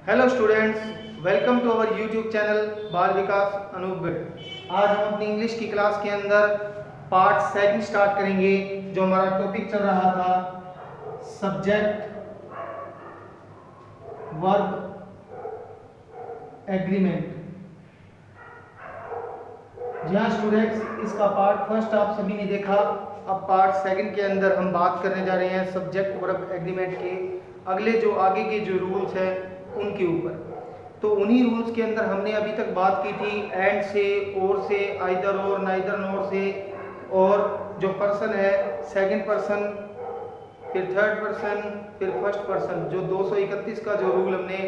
Hello students, welcome to our YouTube channel Bal Vikas Anoop bit. आज हम अपनी इंग्लिश की क्लास के अंदर पार्ट सेकंड स्टार्ट करेंगे। जो हमारा टॉपिक चल रहा था सब्जेक्ट वर्ब एग्रीमेंट। जी हाँ स्टूडेंट्स, इसका पार्ट फर्स्ट आप सभी ने देखा। अब पार्ट सेकंड के अंदर हम बात करने जा रहे हैं सब्जेक्ट वर्ब एग्रीमेंट के अगले जो आगे के जो रूल्स हैं उनके ऊपर। तो उन्हीं रूल्स के अंदर हमने अभी तक बात की थी एंड से, और से, आइदर और, नाइदर नॉर से, और जो पर्सन है सेकंड पर्सन, फिर थर्ड पर्सन, फिर फर्स्ट पर्सन। जो 231 का जो रूल हमने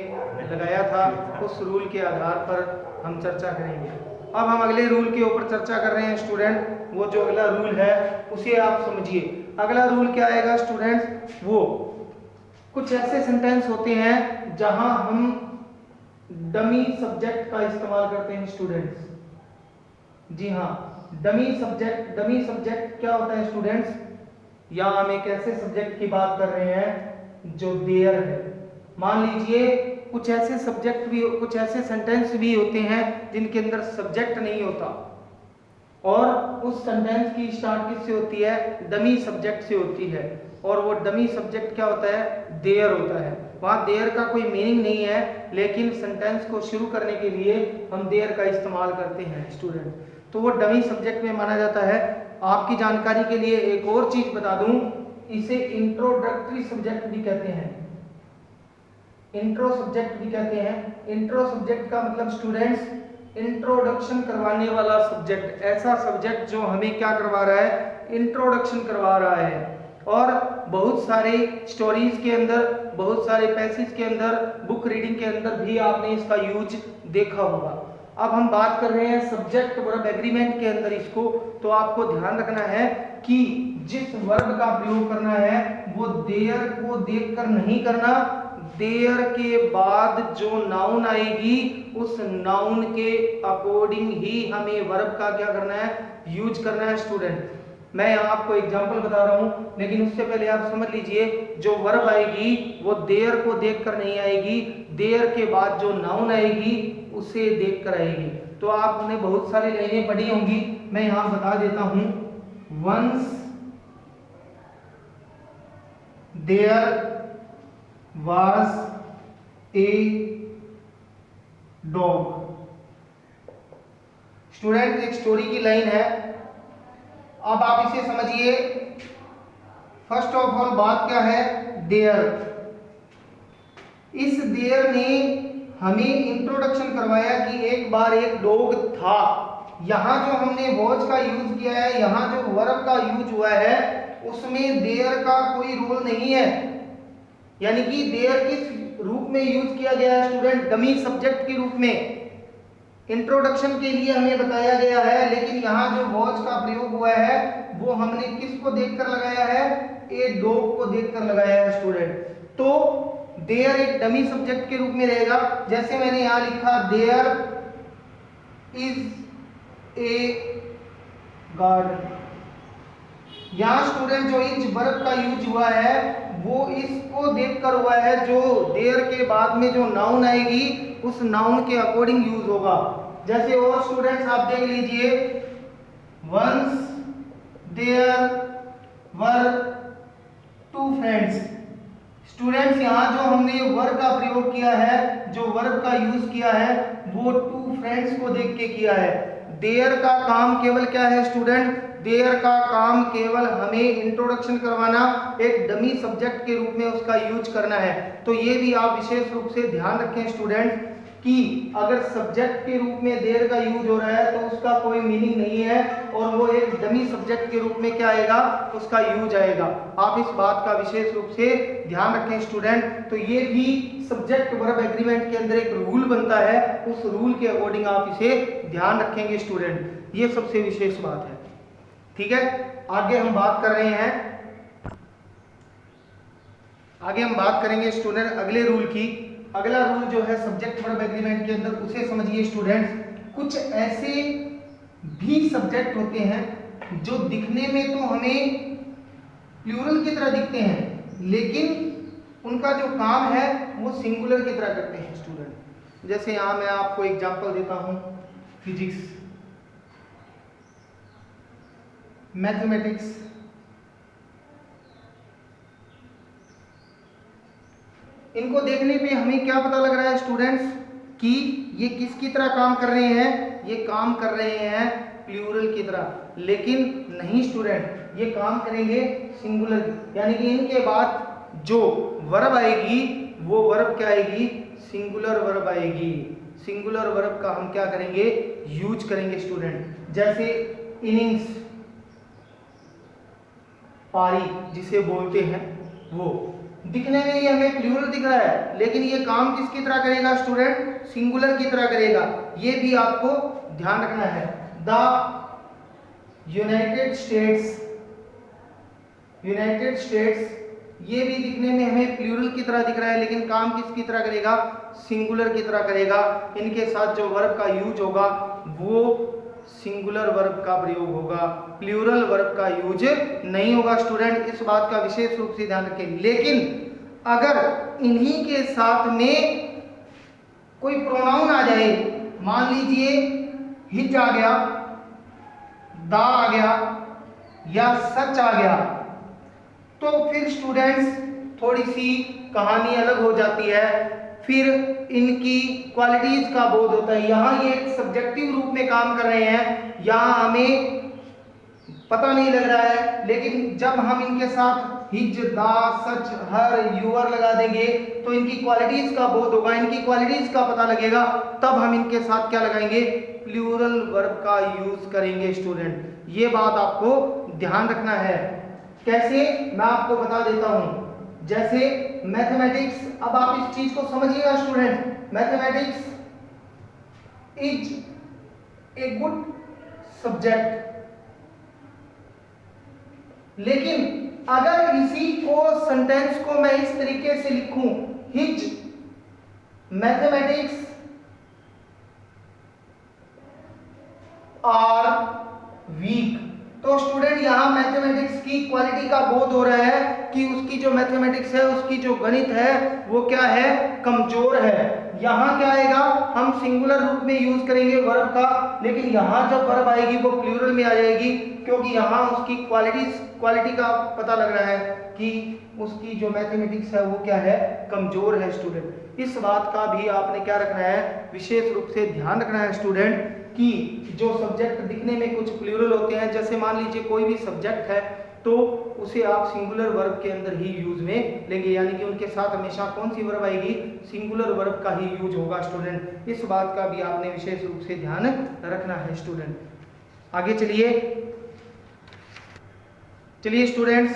लगाया था उस रूल के आधार पर हम चर्चा करेंगे। अब हम अगले रूल के ऊपर चर्चा कर रहे हैं स्टूडेंट। वो जो अगला रूल है उसे आप समझिए। अगला रूल क्या आएगा स्टूडेंट्स? वो कुछ ऐसे सेंटेंस होते हैं जहां हम डमी सब्जेक्ट का इस्तेमाल करते हैं स्टूडेंट्स। जी हाँ, डमी सब्जेक्ट क्या होता है स्टूडेंट्स? या हम एक ऐसे सब्जेक्ट की बात कर रहे हैं जो देयर है। मान लीजिए कुछ ऐसे सब्जेक्ट भी, कुछ ऐसे सेंटेंस भी होते हैं जिनके अंदर सब्जेक्ट नहीं होता और उस सेंटेंस की स्टार्ट किससे होती है? डमी सब्जेक्ट से होती है। और वो डमी सब्जेक्ट क्या होता है? देयर होता है। वहां देयर का कोई मीनिंग नहीं है, लेकिन सेंटेंस को शुरू करने के लिए हम देयर का इस्तेमाल करते हैं स्टूडेंट। तो वो डमी सब्जेक्ट में माना जाता है। आपकी जानकारी के लिए एक और चीज बता दूं, इसे इंट्रोडक्टरी सब्जेक्ट भी कहते हैं। इंट्रो सब्जेक्ट भी कहते हैं। इंट्रो सब्जेक्ट का मतलब स्टूडेंट्स इंट्रोडक्शन करवाने वाला सब्जेक्ट। ऐसा सब्जेक्ट जो हमें क्या करवा रहा है? इंट्रोडक्शन करवा रहा है। और बहुत सारे स्टोरीज के अंदर, बहुत सारे पैसेज के अंदर, बुक रीडिंग के अंदर भी आपने इसका यूज देखा होगा। अब हम बात कर रहे हैं सब्जेक्ट वर्ब एग्रीमेंट के अंदर इसको। तो आपको ध्यान रखना है कि जिस वर्ब का प्रयोग करना है वो देयर को देखकर नहीं करना। देयर के बाद जो नाउन आएगी उस नाउन के अकॉर्डिंग ही हमें वर्ब का क्या करना है? यूज करना है स्टूडेंट। मैं यहाँ आपको एग्जांपल बता रहा हूँ, लेकिन उससे पहले आप समझ लीजिए जो वर्ब आएगी वो देयर को देखकर नहीं आएगी। देयर के बाद जो नाउन आएगी उसे देखकर आएगी। तो आपने बहुत सारी लाइनें पढ़ी होंगी, मैं यहाँ बता देता हूँ। Once there was a dog। Student एक स्टोरी की लाइन है। अब आप इसे समझिए। फर्स्ट ऑफ ऑल बात क्या है? देयर। इस देयर ने हमें इंट्रोडक्शन करवाया कि एक बार एक डॉग था। यहां जो हमने वॉच का यूज किया है, यहां जो वर्ब का यूज हुआ है उसमें देयर का कोई रोल नहीं है। यानी कि देयर किस रूप में यूज किया गया है स्टूडेंट? डमी सब्जेक्ट के रूप में। इंट्रोडक्शन के लिए हमें बताया गया है, लेकिन यहाँ जो वॉच का प्रयोग हुआ है वो हमने किसको देखकर लगाया है? ए डॉग को देखकर लगाया है स्टूडेंट। तो देयर एक डमी सब्जेक्ट के रूप में रहेगा। जैसे मैंने यहाँ लिखा देयर इज ए गार्डन। यहाँ स्टूडेंट जो इज वर्ब का यूज हुआ है वो इसको देखकर हुआ है। जो देयर के बाद में जो नाउन आएगी उस नाउन के अकॉर्डिंग यूज होगा। जैसे और स्टूडेंट्स आप देख लीजिए, once there were two friends. Students यहाँ जो हमने वर्ब का प्रयोग किया है, जो वर्ब का यूज किया है वो टू फ्रेंड्स को देख के किया है। देयर का काम केवल क्या है स्टूडेंट? देयर का काम केवल हमें इंट्रोडक्शन करवाना, एक डमी सब्जेक्ट के रूप में उसका यूज करना है। तो ये भी आप विशेष रूप से ध्यान रखें स्टूडेंट कि अगर सब्जेक्ट के रूप में देयर का यूज हो रहा है तो उसका कोई मीनिंग नहीं है और वो एक डमी सब्जेक्ट के रूप में क्या आएगा? उसका यूज आएगा। आप इस बात का विशेष रूप से ध्यान रखें स्टूडेंट। तो ये भी सब्जेक्ट वर्ब एग्रीमेंट के अंदर एक रूल बनता है, उस रूल के अकॉर्डिंग आप इसे ध्यान रखेंगे स्टूडेंट। ये सबसे विशेष बात है। ठीक है, आगे हम बात कर रहे हैं, आगे हम बात करेंगे स्टूडेंट अगले रूल की। अगला रूल जो है सब्जेक्ट वर्ब एग्रीमेंट के अंदर, उसे समझिए स्टूडेंट्स। कुछ ऐसे भी सब्जेक्ट होते हैं जो दिखने में तो हमें प्लूरल की तरह दिखते हैं, लेकिन उनका जो काम है वो सिंगुलर की तरह करते हैं स्टूडेंट। जैसे यहाँ मैं आपको एग्जांपल देता हूँ, फिजिक्स, मैथमेटिक्स, इनको देखने पे हमें क्या पता लग रहा है स्टूडेंट्स कि ये किसकी तरह काम कर रहे हैं, ये काम कर रहे हैं प्लूरल की तरह। लेकिन नहीं स्टूडेंट, ये काम करेंगे सिंगुलर, यानी कि इनके बाद जो वर्ब आएगी वो वर्ब क्या आएगी, सिंगुलर वर्ब आएगी। सिंगुलर वर्ब का हम क्या करेंगे, यूज करेंगे स्टूडेंट। जैसे इनिंग्स, पारी जिसे बोलते हैं, वो दिखने में ये हमें प्लूरल दिख रहा है, लेकिन ये काम किसकी तरह करेगा स्टूडेंट, सिंगुलर की तरह करेगा। ये भी आपको ध्यान रखना है। The United states, United states, ये भी दिखने में हमें प्लूरल की तरह दिख रहा है, लेकिन काम किसकी तरह करेगा, सिंगुलर की तरह करेगा। इनके साथ जो वर्ब का यूज होगा वो सिंगुलर वर्ब का प्रयोग होगा, प्लूरल वर्ब का यूज नहीं होगा स्टूडेंट। इस बात का विशेष रूप से ध्यान रखें। लेकिन अगर इन्हीं के साथ में कोई प्रोनाउन आ जाए, मान लीजिए हिज आ गया, दा आ गया या सच आ गया, तो फिर स्टूडेंट्स थोड़ी सी कहानी अलग हो जाती है। फिर इनकी क्वालिटीज का बोध होता है। यहाँ ये एक सब्जेक्टिव रूप में काम कर रहे हैं, यहाँ हमें पता नहीं लग रहा है, लेकिन जब हम इनके साथ हिज, दा, सच, हर, यूअर लगा देंगे तो इनकी क्वालिटीज का बोध होगा, इनकी क्वालिटीज का पता लगेगा, तब हम इनके साथ क्या लगाएंगे, प्लूरल वर्ब का यूज करेंगे स्टूडेंट। ये बात आपको ध्यान रखना है। कैसे, मैं आपको बता देता हूं। जैसे मैथमेटिक्स, अब आप इस चीज को समझिएगा student, mathematics is a good subject, लेकिन अगर इसी को सेंटेंस को मैं इस तरीके से लिखूं, हिज मैथमेटिक्स आर वीक, तो स्टूडेंट यहां मैथमेटिक्स की क्वालिटी का बोध हो रहा है कि उसकी जो मैथमेटिक्स है, उसकी जो गणित है वो क्या है, कमजोर है। यहां क्या आएगा, हम सिंगुलर रूप में यूज करेंगे वर्ब का, लेकिन यहां जब वर्ब आएगी वो प्लूरल में आ जाएगी, क्योंकि यहां उसकी क्वालिटी का पता लग रहा है कि उसकी जो मैथमेटिक्स है वो क्या है, कमजोर है स्टूडेंट। इस बात का भी आपने क्या रखना है, विशेष रूप से ध्यान रखना है स्टूडेंट कि जो सब्जेक्ट दिखने में कुछ प्लूरल होते हैं, जैसे मान लीजिए कोई भी सब्जेक्ट है तो उसे आप सिंगुलर वर्ब के अंदर ही यूज में लेंगे, यानी कि उनके साथ हमेशा कौन सी वर्ब आएगी, सिंगुलर वर्ब का ही यूज होगा स्टूडेंट। इस बात का भी आपने विशेष रूप से ध्यान रखना है स्टूडेंट। आगे चलिए स्टूडेंट्स,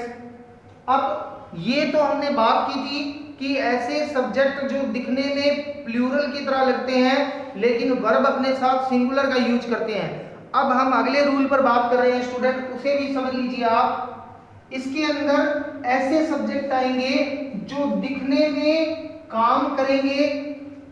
अब ये तो हमने बात की थी कि ऐसे सब्जेक्ट जो दिखने में प्लूरल की तरह लगते हैं लेकिन वर्ब अपने साथ सिंगुलर का यूज करते हैं। अब हम अगले रूल पर बात कर रहे हैं स्टूडेंट, उसे भी समझ लीजिए आप। इसके अंदर ऐसे सब्जेक्ट आएंगे जो दिखने में काम करेंगे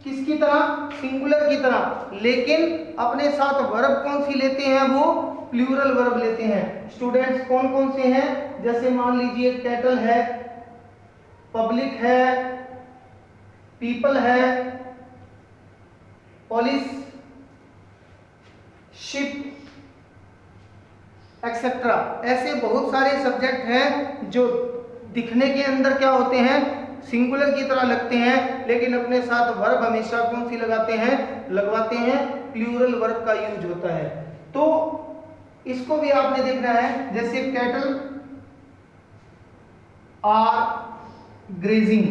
किसकी तरह, सिंगुलर की तरह, लेकिन अपने साथ वर्ब कौन सी लेते हैं, वो प्लूरल वर्ब लेते हैं। स्टूडेंट्स कौन कौन से हैं, जैसे मान लीजिए कैटल है, पब्लिक है, पीपल है, पुलिस, शिप एक्सेट्रा। ऐसे बहुत सारे सब्जेक्ट हैं जो दिखने के अंदर क्या होते हैं, सिंगुलर की तरह लगते हैं, लेकिन अपने साथ वर्ब हमेशा कौन सी लगवाते हैं, प्लूरल वर्ब का यूज होता है। तो इसको भी आपने देखना है। जैसे कैटल आर ग्रेजिंग,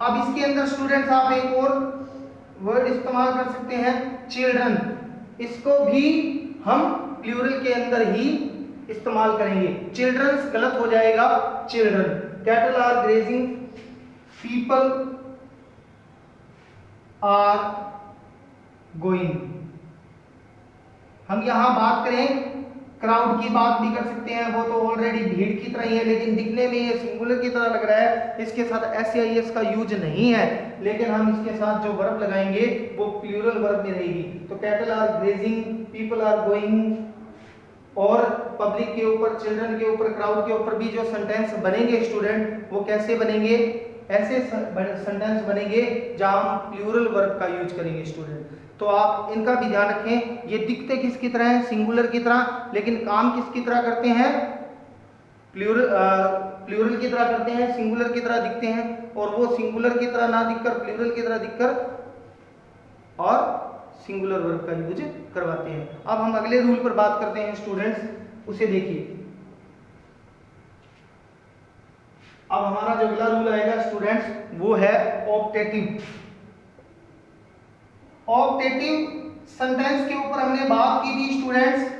अब इसके अंदर स्टूडेंट्स आप एक और वर्ड इस्तेमाल कर सकते हैं, चिल्ड्रन। इसको भी हम प्लूरल के अंदर ही इस्तेमाल करेंगे, चिल्ड्रंस गलत हो जाएगा, children. Cattle are grazing, people are going. हम यहां बात करें क्राउड की, बात भी कर सकते हैं, वो तो ऑलरेडी भीड़ की तरह ही है, लेकिन दिखने में ये सिंगुलर की तरह लग रहा है, इसके साथ एस का यूज नहीं है, लेकिन हम इसके साथ जो वर्ब लगाएंगे वो प्लूरल वर्ब में रहेगी। तो cattle are grazing, people are going, और पब्लिक के ऊपर, चिल्ड्रन के ऊपर, क्राउड के ऊपर भी जो सेंटेंस बनेंगे स्टूडेंट, वो कैसे बनेंगे? ऐसे सेंटेंस बनेंगे जहां हम प्लूरल वर्ब का यूज करेंगे स्टूडेंट। तो आप इनका भी ध्यान रखें। ये दिखते किसकी तरह हैं? सिंगुलर की तरह, लेकिन काम किसकी तरह करते हैं? प्लूरल की तरह करते हैं, सिंगुलर की तरह दिखते हैं। और वो सिंगुलर की तरह ना दिखकर प्लूरल की तरह दिखकर और सिंगुलर वर्ब का यूज करवाते हैं। अब हम अगले रूल पर बात करते हैं स्टूडेंट्स, उसे देखिए। अब हमारा जो अगला रूल आएगा स्टूडेंट्स, वो है ऑप्टेटिव। ऑप्टेटिव सेंटेंस के ऊपर हमने बात की थी स्टूडेंट्स।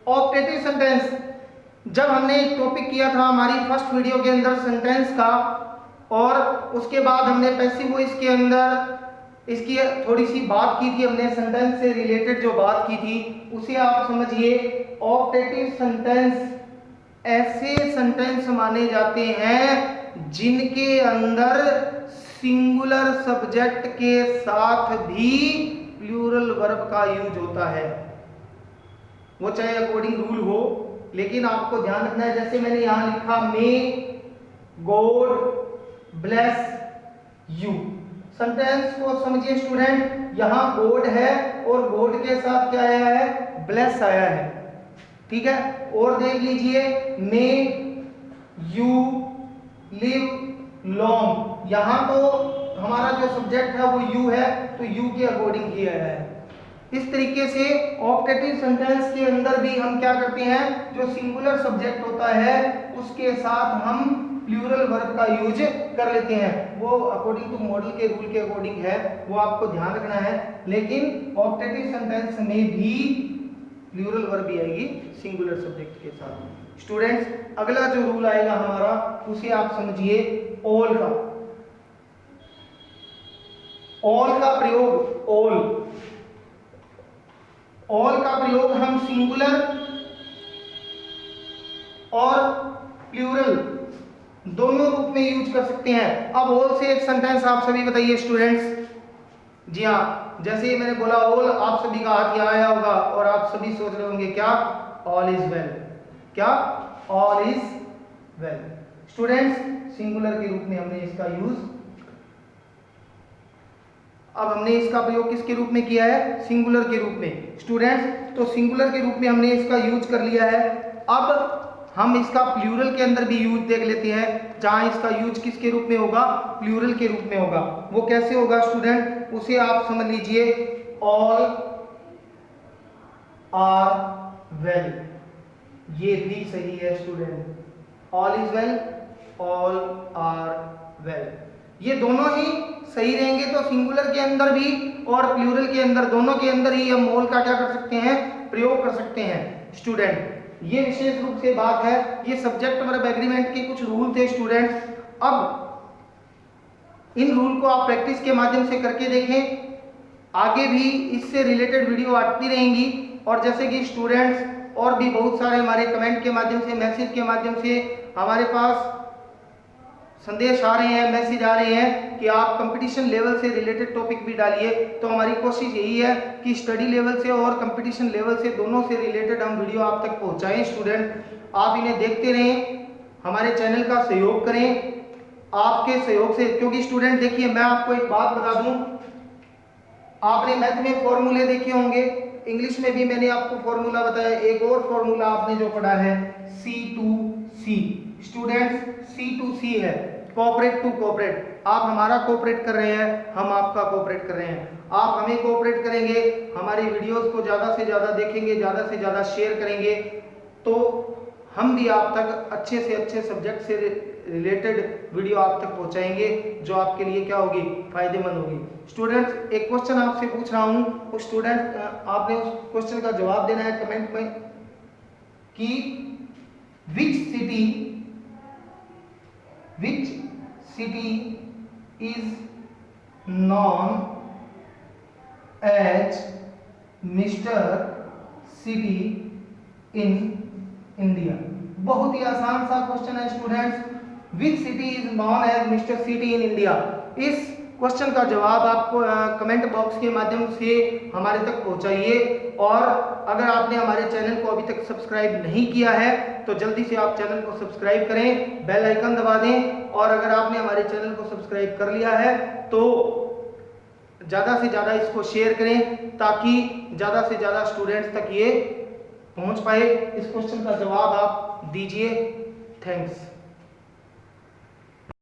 ऑप्टेटिव सेंटेंस जब हमने एक टॉपिक किया था हमारी फर्स्ट वीडियो के अंदर सेंटेंस का, और उसके बाद हमने पैसिव वॉइस के अंदर इसकी थोड़ी सी बात की थी, हमने सेंटेंस से रिलेटेड जो बात की थी उसे आप समझिए। ऑप्टेटिव सेंटेंस ऐसे सेंटेंस माने जाते हैं जिनके अंदर सिंगुलर सब्जेक्ट के साथ भी प्लूरल वर्ब का यूज होता है। वो चाहे अकॉर्डिंग रूल हो, लेकिन आपको ध्यान रखना है। जैसे मैंने यहां लिखा, may God bless you. Sentence को समझिए स्टूडेंट, यहां गॉड है और गॉड के साथ क्या आया है? ब्लेस आया है, ठीक है। और देख लीजिए, मे यू लिव लॉन्ग, यहां तो हमारा जो सब्जेक्ट है वो यू है, तो यू के अकॉर्डिंग किया है। इस तरीके से ऑप्टेटिव सेंटेंस के अंदर भी हम क्या करते हैं? जो सिंगुलर सब्जेक्ट होता है उसके साथ हम प्लूरल वर्ब का यूज कर लेते हैं। वो अकॉर्डिंग टू मॉडल के रूल के अकॉर्डिंग है, वो आपको ध्यान रखना है। लेकिन ऑप्टेटिव सेंटेंस में भी प्लूरल वर्ब भी आएगी सिंगुलर सब्जेक्ट के साथ। स्टूडेंट्स अगला जो रूल आएगा हमारा, उसे आप समझिए ऑल का। ऑल का प्रयोग, ऑल का प्रयोग हम सिंगुलर और प्लूरल दोनों रूप में यूज कर सकते हैं। अब ऑल से एक सेंटेंस आप सभी बताइए स्टूडेंट्स। जी हाँ, जैसे मैंने बोला ऑल, आप सभी का हाथ यहाँ आया होगा और आप सभी सोच रहे होंगे क्या? All is well. क्या? All is well. Students singular के रूप में हमने इसका यूज, अब हमने इसका प्रयोग किसके रूप में किया है? सिंगुलर के रूप में। स्टूडेंट्स तो सिंगुलर के रूप में हमने इसका यूज कर लिया है। अब हम इसका प्लूरल के अंदर भी यूज देख लेते हैं, जहां इसका यूज किसके रूप में होगा? प्लूरल के रूप में होगा। वो कैसे होगा स्टूडेंट? उसे आप समझ लीजिए, ऑल आर वेल। ये भी सही है student, all is well, all are well, ये दोनों ही सही रहेंगे। तो सिंगुलर के अंदर भी और प्लूरल के अंदर, दोनों के अंदर ही हम ऑल का क्या कर सकते हैं? प्रयोग कर सकते हैं। स्टूडेंट ये विशेष रूप से बात है, ये सब्जेक्ट वर्ब एग्रीमेंट के कुछ रूल थे स्टूडेंट्स। अब इन रूल को आप प्रैक्टिस के माध्यम से करके देखें, आगे भी इससे रिलेटेड वीडियो आती रहेंगी। और जैसे कि स्टूडेंट्स और भी बहुत सारे हमारे कमेंट के माध्यम से, मैसेज के माध्यम से हमारे पास संदेश आ रहे हैं, मैसेज आ रहे हैं कि आप कंपटीशन लेवल से रिलेटेड टॉपिक भी डालिए। तो हमारी कोशिश यही है कि स्टडी लेवल से और कंपटीशन लेवल से, दोनों से रिलेटेड हम वीडियो आप तक पहुंचाएं। स्टूडेंट आप इन्हें देखते रहें, हमारे चैनल का सहयोग करें। आपके सहयोग से, क्योंकि स्टूडेंट देखिए मैं आपको एक बात बता दूं, आपने मैथ में फॉर्मूले देखे होंगे, इंग्लिश में भी मैंने आपको फॉर्मूला बताया। एक और फॉर्मूला आपने जो पढ़ा है C2C। स्टूडेंट्स C2C है, कोऑपरेट टू कोऑपरेट। आप हमारा कोऑपरेट कर रहे हैं, हम आपका कोऑपरेट कर रहे हैं। आप हमें कोऑपरेट करेंगे, हमारी वीडियोस को ज़्यादा से ज़्यादा देखेंगे, ज़्यादा से ज़्यादा शेयर करेंगे, तो हम भी आप तक अच्छे से अच्छे सब्जेक्ट से रिलेटेड वीडियो आप तक पहुंचाएंगे, जो आपके लिए क्या होगी? फायदेमंद होगी। स्टूडेंट्स एक क्वेश्चन आपसे पूछ रहा हूं, उस स्टूडेंट आपने उस क्वेश्चन का जवाब देना है कमेंट में कि which city is known as mister city in India. बहुत ही आसान सा क्वेश्चन है students. Which city is known as mister city in India. इस क्वेश्चन का जवाब आप कमेंट बॉक्स के माध्यम से हमारे तक पहुंचाइए। और अगर आपने हमारे चैनल को अभी तक सब्सक्राइब नहीं किया है तो जल्दी से आप चैनल को सब्सक्राइब करें, बेल आइकन दबा दें। और अगर आपने हमारे चैनल को सब्सक्राइब कर लिया है तो ज़्यादा से ज़्यादा इसको शेयर करें ताकि ज़्यादा से ज़्यादा स्टूडेंट्स तक ये पहुंच पाए। इस क्वेश्चन का जवाब आप दीजिए। थैंक्स।